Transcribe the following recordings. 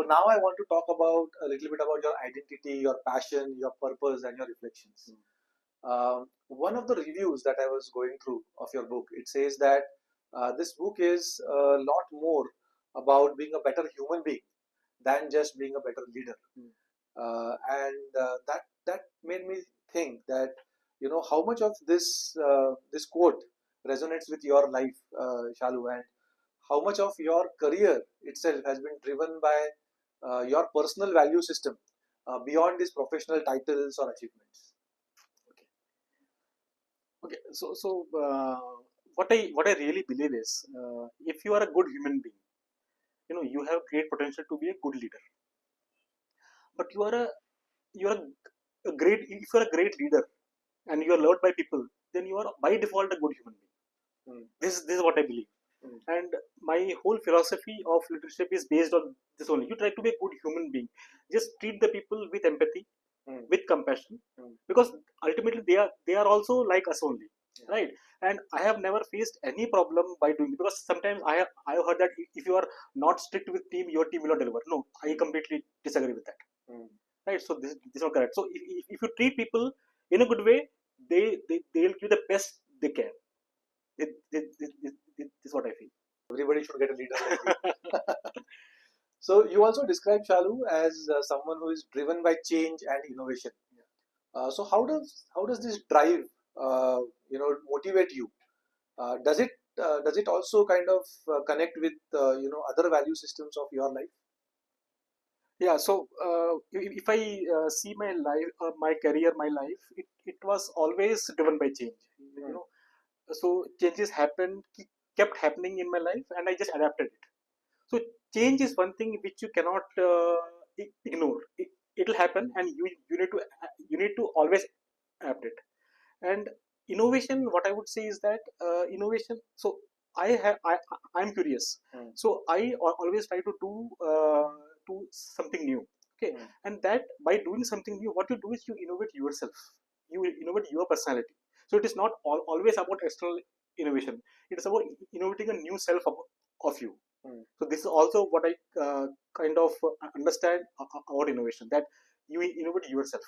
now I want to talk about a little bit about your identity, your passion, your purpose, and your reflections. One of the reviews that I was going through of your book, it says that this book is a lot more about being a better human being than just being a better leader. And that made me think that how much of this quote resonates with your life, Shalu, and how much of your career itself has been driven by your personal value system beyond these professional titles or achievements. Okay, what I really believe is, if you are a good human being, you have great potential to be a good leader. But you are a great if you are a great leader and you are loved by people, then you are by default a good human being. This is what I believe, and my whole philosophy of leadership is based on this only. You try to be a good human being, just treat the people with empathy, with compassion, because ultimately they are also like us only, right? And I have never faced any problem by doing it, because sometimes I have heard that if you are not strict with team, your team will not deliver. No, I completely disagree with that. Right? So this is not correct. So if you treat people in a good way, they'll give the best they can. This is what I feel. Everybody should get a leader like you. So you also describe Shalu as someone who is driven by change and innovation. So how does this drive motivate you? Does it also kind of connect with other value systems of your life? Yeah. So if I see my life, my career, my life, it was always driven by change. So changes happened, kept happening in my life, and I just adapted it. So change is one thing which you cannot ignore. It'll happen, and you need to always adapt it. And innovation, what I would say is that innovation. So I'm curious. So I always try to do something new. Okay, and that by doing something new, what you do is you innovate yourself. You innovate your personality. So it is not always about external innovation. It is about innovating a new self of you. So this is also what I kind of understand about innovation, that you innovate yourself,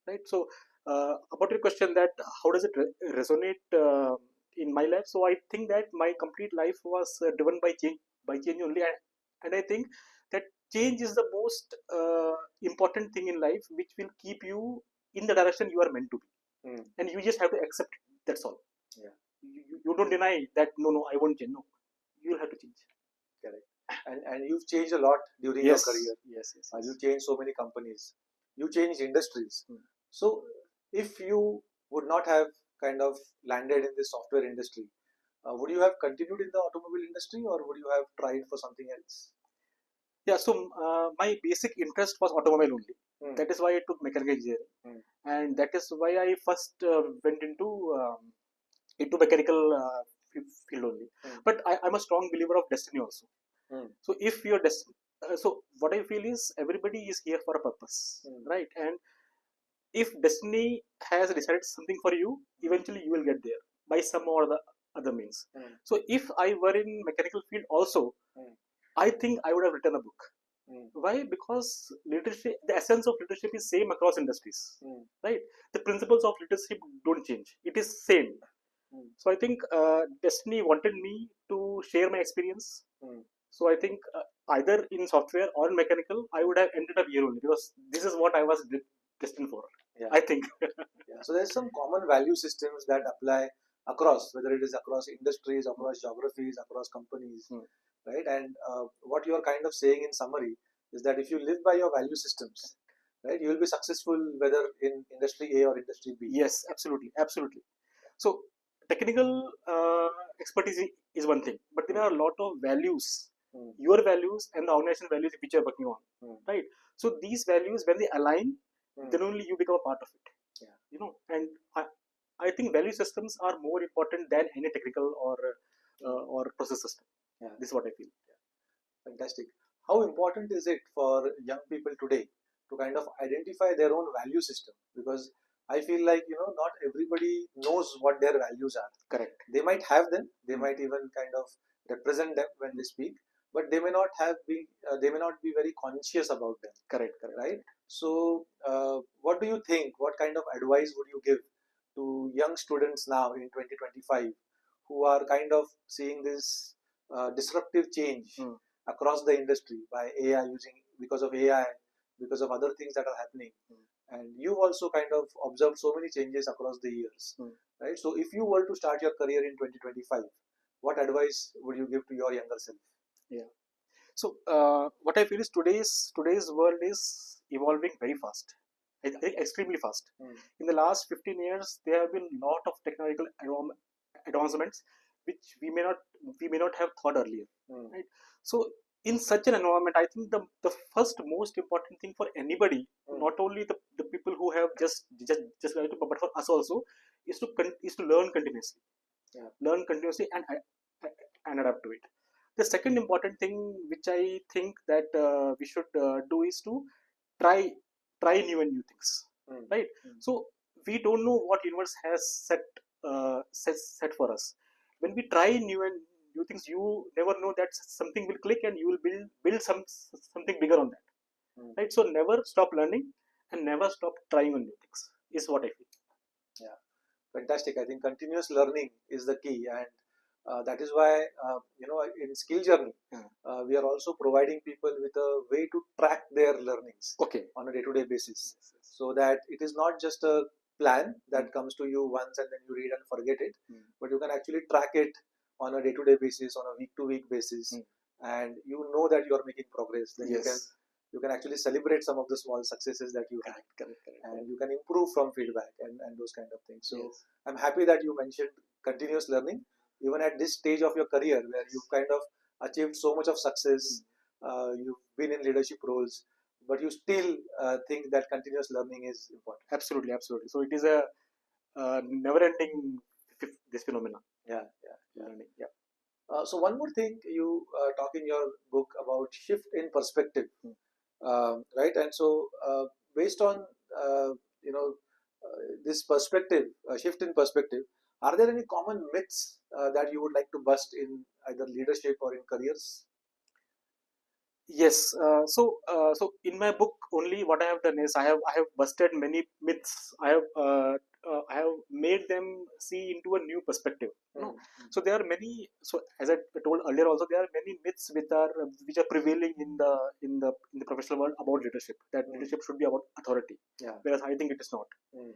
right? So about your question, that how does it resonate in my life? So I think that my complete life was driven by change only, and I think that change is the most important thing in life, which will keep you in the direction you are meant to be, and you just have to accept it. That's all. Yeah. You don't deny that. No, I won't change. No, you will have to change. Correct. And you've changed a lot during your career. Yes. You changed so many companies. You changed industries. So if you would not have kind of landed in the software industry, would you have continued in the automobile industry, or would you have tried for something else? Yeah. So my basic interest was automobile only. That is why I took mechanical engineering, and that is why I first went into mechanical field only. But I'm a strong believer of destiny also. So if your destiny, so what I feel is everybody is here for a purpose, right? And if destiny has decided something for you, eventually you will get there by some or the other means. So if I were in mechanical field also, I think I would have written a book. Why? Because leadership, the essence of leadership is same across industries, right? The principles of leadership don't change. It is same. So I think destiny wanted me to share my experience. So I think either in software or in mechanical, I would have ended up here only, because this is what I was destined for. Yeah. I think. Yeah. So there's some common value systems that apply across, whether it is across industries, across geographies, across companies, right? And what you are kind of saying in summary is that if you live by your value systems, right, you will be successful whether in industry A or industry B. Yes, absolutely. So technical expertise is one thing, but there are a lot of values, your values and the organization values which you are working on, right? So these values, when they align, then only you become a part of it. Yeah. And I think value systems are more important than any technical or process system. Yeah. This is what I feel. Yeah. Fantastic. How important is it for young people today to kind of identify their own value system? Because I feel like not everybody knows what their values are. Correct. They might have them. They might even kind of represent them when they speak, but they may not be very conscious about them. Correct, correct. Right. So, what do you think? What kind of advice would you give to young students now in 2025 who are kind of seeing this disruptive change Mm. across the industry by AI, because of AI, because of other things that are happening? And you've also kind of observed so many changes across the years, right? So, if you were to start your career in 2025, what advice would you give to your younger self? Yeah. So what I feel is today's world is evolving very fast, extremely fast. In the last 15 years, there have been a lot of technological advancements which we may not have thought earlier. Right. So in such an environment, I think the first most important thing for anybody, not only the people who have just graduated, but for us also, is to learn continuously. Yeah. Learn continuously and adapt to it. The second important thing which I think that we should do is to try new and new things. Right. So we don't know what universe has set for us. When we try new and new things, you never know that something will click and you will build something bigger on that. Right. So never stop learning and never stop trying on new things is what I feel. Yeah, fantastic. I think continuous learning is the key, and that is why in Skill Journey we are also providing people with a way to track their learnings Okay. on a day-to-day basis, so that it is not just a plan that comes to you once and then you read and forget it, but you can actually track it on a day-to-day basis, on a week-to-week basis, and you know that you are making progress. Then you can actually celebrate some of the small successes that you have, and you can improve from feedback and those kind of things. So I'm happy that you mentioned continuous learning, even at this stage of your career where you've kind of achieved so much of success. You've been in leadership roles, but you still think that continuous learning is important. Absolutely, absolutely. So it is a never-ending this phenomenon. Learning. So one more thing you talk in your book about shift in perspective, right? And so based on uh, you know this perspective, shift in perspective, are there any common myths that you would like to bust in either leadership or in careers? Yes. So in my book, only what I have done is I have busted many myths. I have made them see into a new perspective. So there are many. So as I told earlier, also there are many myths which are prevailing in the professional world about leadership. That leadership should be about authority. Whereas I think it is not.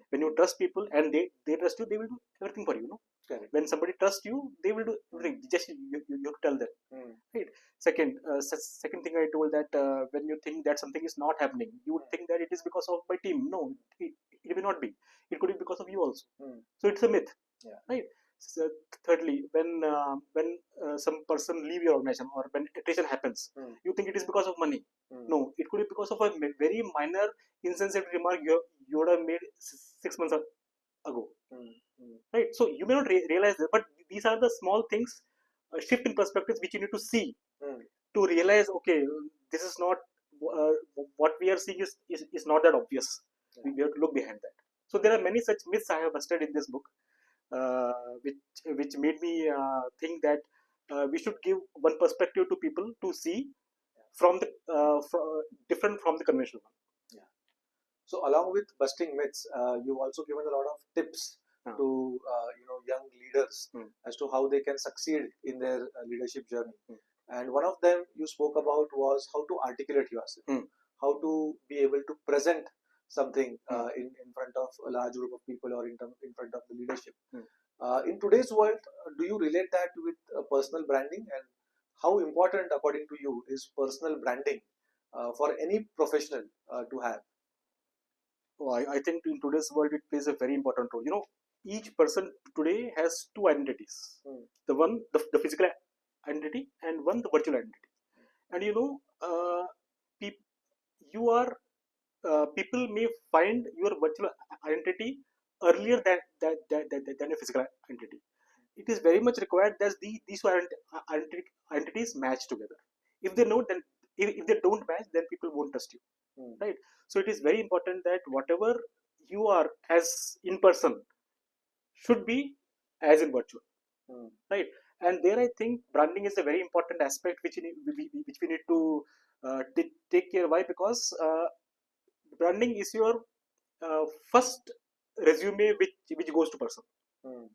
When you trust people and they trust you, they will do everything for you. Correct. When somebody trusts you, they will do everything. Just you tell them. Right. Second thing I told that when you think that something is not happening, you would think that it is because of my team. No, it may not be. It could be because of you also. So it's a myth. Right. So thirdly, when some person leave your organization or when attrition happens, you think it is because of money. No, it could be because of a very minor insensitive remark you would have made 6 months ago. Right. So you may not realize that, but these are the small things, shift in perspectives which you need to see to realize, okay, this is not uh, what we are seeing is not that obvious. We have to look behind that. So there are many such myths I have busted in this book, which made me think that we should give one perspective to people to see from the different from the conventional one. So along with busting myths, you've also given a lot of tips to young leaders as to how they can succeed in their leadership journey. And one of them you spoke about was how to articulate yourself, how to be able to present something in front of a large group of people or in front of the leadership. In today's world, do you relate that with personal branding, and how important, according to you, is personal branding for any professional to have? Oh, I think in today's world it plays a very important role. Each person today has two identities. The physical identity and one the virtual identity. And peop- you are people may find your virtual identity earlier than your physical identity. It is very much required that these two identities match together. If they know, then if they don't match, then people won't trust you. Right. So it is very important that whatever you are as in person should be as in virtual. Right. And there I think branding is a very important aspect which which we need to take care. Why? Because branding is your first resume which goes to person,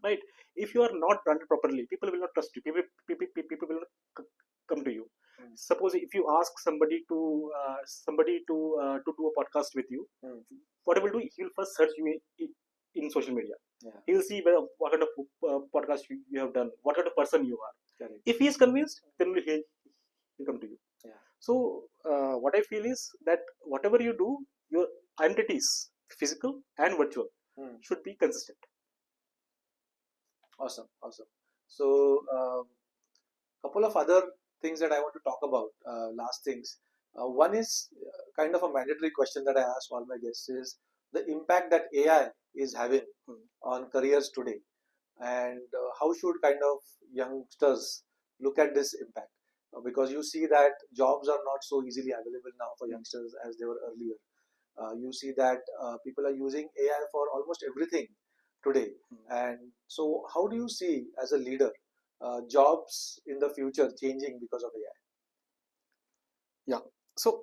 right? If you are not branded properly, people will not trust you. People will not come to you. Suppose if you ask somebody to do a podcast with you, what he will do, he will first search you in social media. Yeah. He will see what kind of podcast you have done, what kind of person you are. Correct. If he is convinced, then he'll come to you. Yeah. So what I feel is that whatever you do, your identities, physical and virtual, should be consistent. Awesome, awesome. So, couple of other things that I want to talk about. Last things. One is kind of a mandatory question that I ask all my guests is the impact that AI is having on careers today, and how should kind of youngsters look at this impact? Because you see that jobs are not so easily available now for youngsters as they were earlier. You see that people are using AI for almost everything today. And so, how do you see as a leader jobs in the future changing because of AI? Yeah. So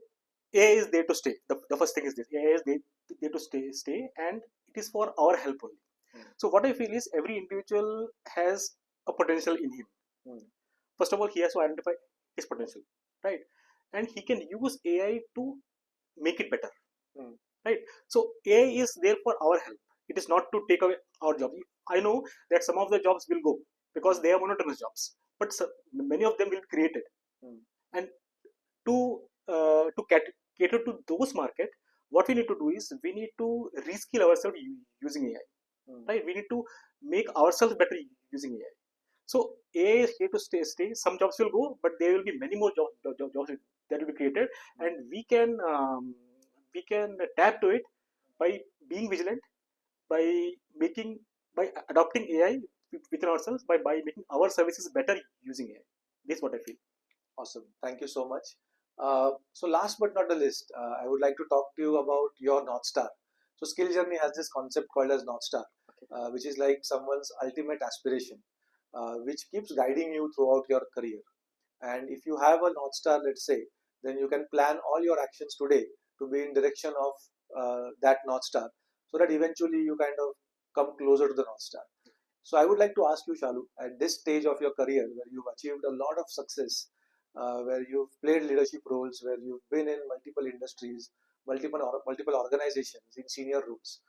AI is there to stay. The first thing is this: AI is there to stay, and it is for our help only. So what I feel is every individual has a potential in him. First of all, he has to identify his potential, right? And he can use AI to make it better, right? So AI is there for our help. It is not to take away our job. I know that some of the jobs will go because they are monotonous jobs, but many of them will be created. And to cater to those market, what we need to do is we need to reskill ourselves using AI, right? We need to make ourselves better using AI. So AI is here to stay. Some jobs will go, but there will be many more jobs that will be created, and we can tap to it by being vigilant, by making by adopting AI within ourselves, by making our services better using AI. This is what I feel. Awesome. Thank you so much. So last but not the least, I would like to talk to you about your North Star. So Skill Journey has this concept called as North Star, which is like someone's ultimate aspiration, which keeps guiding you throughout your career. And if you have a North Star, let's say, then you can plan all your actions today to be in direction of that North Star, so that eventually you kind of come closer to the North Star. So I would like to ask you, Shalu, at this stage of your career where you've achieved a lot of success, where you've played leadership roles, where you've been in multiple industries, multiple organizations in senior roles,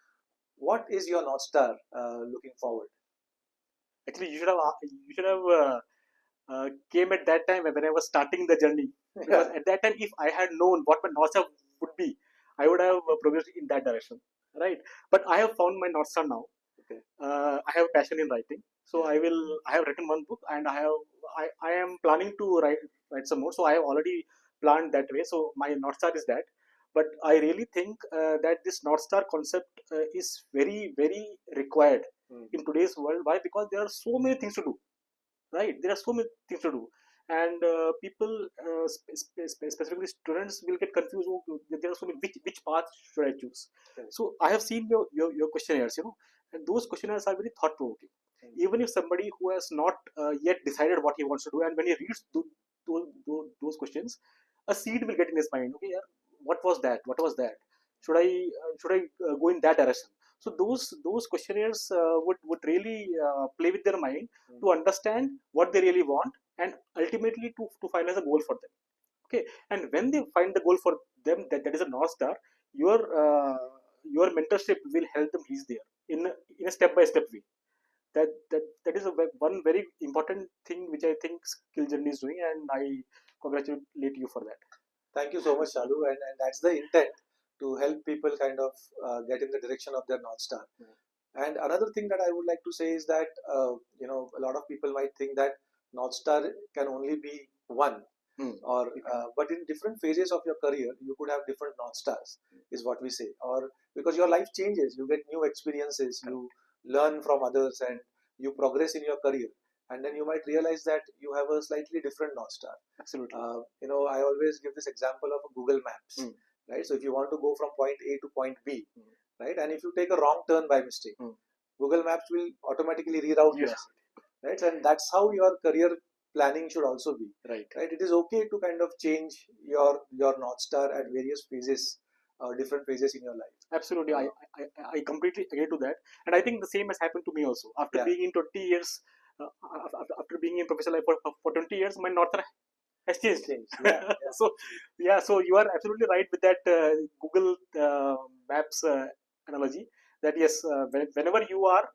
what is your North Star looking forward? Actually, you should have came at that time when I was starting the journey. Because at that time, if I had known what my North Star would be, I would have progressed in that direction, right? But I have found my North Star now. Okay. I have passion in writing, so I have written one book, and I am planning to write some more. So I have already planned that way. So my North Star is that. But I really think that this North Star concept is very required in today's world. Why? Because there are so many things to do, right? There are so many things to do, and people, specifically students, will get confused. Oh, there are so many, which path should I choose? So I have seen your questionnaires, and those questionnaires are very thought provoking. Even if somebody who has not yet decided what he wants to do, and when he reads those questions, a seed will get in his mind. Okay, yeah, what was that? Should I go in that direction? So those questionnaires would really play with their mind to understand what they really want, and ultimately to finalize a goal for them. Okay, and when they find the goal for them, that is a North Star, your your mentorship will help them reach there in a step by step way. That is one very important thing which I think Skill Journey is doing, and I congratulate you for that. Thank you so much, Shalu, and that's the intent, to help people kind of get in the direction of their North Star. And another thing that I would like to say is that a lot of people might think that North Star can only be one, or but in different phases of your career, you could have different North Stars, is what we say. Or because your life changes, you get new experiences, you learn from others, and you progress in your career, and then you might realize that you have a slightly different North Star. Absolutely. I always give this example of a Google Maps, right? So if you want to go from point A to point B, right, and if you take a wrong turn by mistake, Google Maps will automatically reroute you. Yes. right? And that's how your career planning should also be, Right. right? It is okay to kind of change your North Star at various phases, different phases in your life. Absolutely, I completely agree to that, and I think the same has happened to me also. After Yeah. being in 20 years, after being in professional life for 20 years, my North Star has changed. Change. Yeah, yeah. So yeah, so you are absolutely right with that Google Maps analogy. That yes, whenever you are,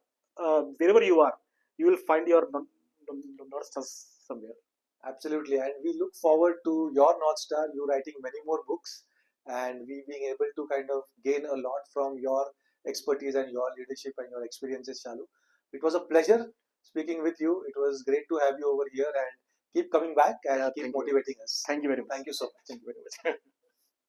wherever you are, you will find your North Star somewhere. Absolutely, and we look forward to your North Star, you writing many more books, and we being able to kind of gain a lot from your expertise and your leadership and your experiences, Shalu. It was a pleasure speaking with you. It was great to have you over here, and keep coming back and Yeah, keep thank you very much. motivating us. Thank you very much. Thank you so much. Thank you very much.